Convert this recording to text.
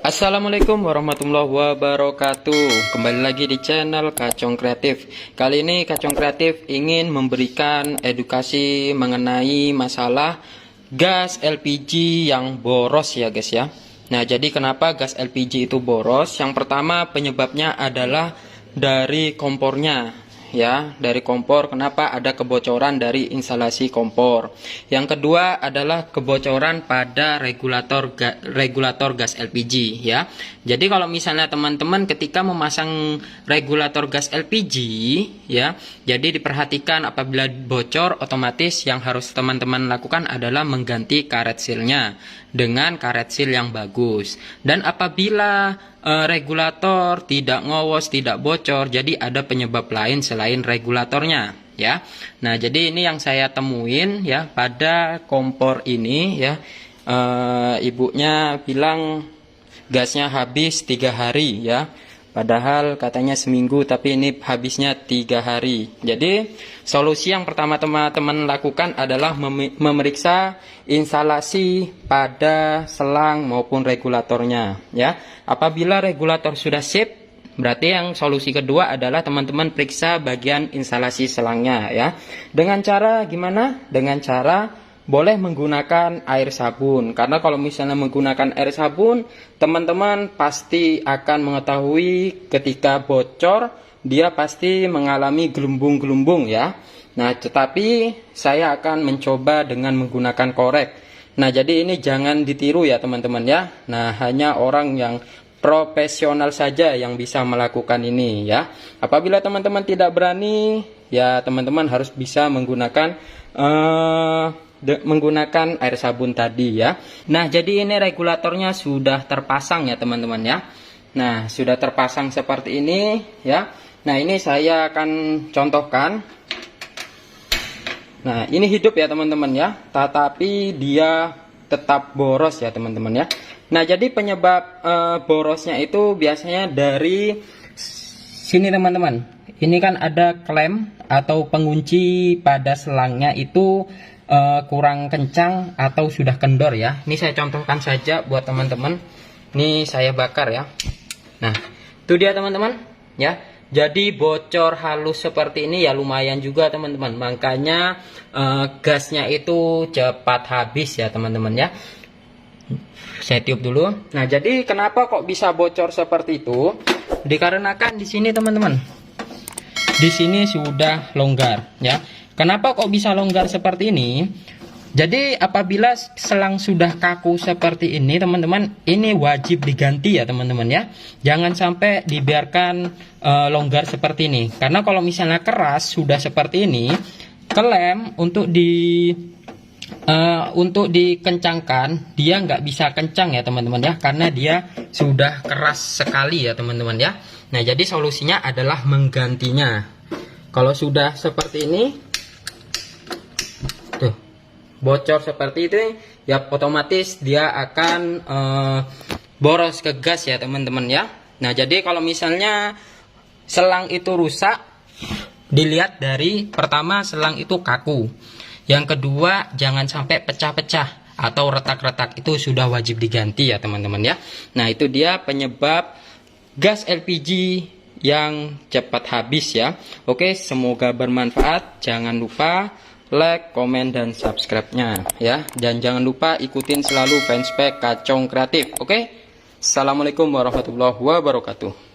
Assalamualaikum warahmatullahi wabarakatuh. Kembali lagi di channel Kacong Kreatif. Kali ini Kacong Kreatif ingin memberikan edukasi mengenai masalah gas LPG yang boros ya guys ya. Nah, jadi kenapa gas LPG itu boros? Yang pertama penyebabnya adalah dari kompornya ya, dari kompor. Kenapa ada kebocoran dari instalasi kompor? Yang kedua adalah kebocoran pada regulator gas LPG ya. Jadi kalau misalnya teman-teman ketika memasang regulator gas LPG ya, jadi diperhatikan apabila bocor, otomatis yang harus teman-teman lakukan adalah mengganti karet silnya dengan karet sil yang bagus. Dan apabila regulator tidak ngowos, tidak bocor, jadi ada penyebab lain selain regulatornya ya. Nah, jadi ini yang saya temuin ya pada kompor ini ya. Ibunya bilang gasnya habis 3 hari ya, padahal katanya seminggu, tapi ini habisnya 3 hari. Jadi solusi yang pertama teman-teman lakukan adalah memeriksa instalasi pada selang maupun regulatornya ya. Apabila regulator sudah sip, berarti yang solusi kedua adalah teman-teman periksa bagian instalasi selangnya ya. Dengan cara gimana? Dengan cara boleh menggunakan air sabun. Karena kalau misalnya menggunakan air sabun, teman-teman pasti akan mengetahui ketika bocor dia pasti mengalami gelembung-gelembung ya. Nah, tetapi saya akan mencoba dengan menggunakan korek. Nah, jadi ini jangan ditiru ya teman-teman ya. Nah, hanya orang yang profesional saja yang bisa melakukan ini ya. Apabila teman-teman tidak berani, ya teman-teman harus bisa menggunakan air sabun tadi ya. Nah, jadi ini regulatornya sudah terpasang ya teman-teman ya. Nah, sudah terpasang seperti ini ya. Nah, ini saya akan contohkan. Nah, ini hidup ya teman-teman ya, tetapi dia tetap boros ya teman-teman ya. Nah, jadi penyebab borosnya itu biasanya dari sini teman-teman. Ini kan ada klem atau pengunci pada selangnya itu kurang kencang atau sudah kendor ya. Ini saya contohkan saja buat teman-teman. Ini saya bakar ya. Nah, itu dia teman-teman ya. Jadi bocor halus seperti ini ya lumayan juga teman-teman. Makanya gasnya itu cepat habis ya teman-teman ya. Saya tiup dulu. Nah, jadi kenapa kok bisa bocor seperti itu? Dikarenakan di sini teman-teman. Di sini sudah longgar ya. Kenapa kok bisa longgar seperti ini? Jadi apabila selang sudah kaku seperti ini teman-teman, ini wajib diganti ya teman-teman ya. Jangan sampai dibiarkan longgar seperti ini. Karena kalau misalnya keras sudah seperti ini, klem untuk dikencangkan dia nggak bisa kencang ya teman-teman ya, karena dia sudah keras sekali ya teman-teman ya. Nah, jadi solusinya adalah menggantinya. Kalau sudah seperti ini tuh bocor seperti itu ya, otomatis dia akan boros ke gas ya teman-teman ya. Nah, jadi kalau misalnya selang itu rusak, dilihat dari pertama selang itu kaku, yang kedua jangan sampai pecah-pecah atau retak-retak, itu sudah wajib diganti ya teman-teman ya. Nah, itu dia penyebab gas LPG yang cepat habis ya. Oke, semoga bermanfaat. Jangan lupa like, komen, dan subscribe-nya ya. Dan jangan lupa ikutin selalu fanspage Kacong Kreatif. Oke, assalamualaikum warahmatullahi wabarakatuh.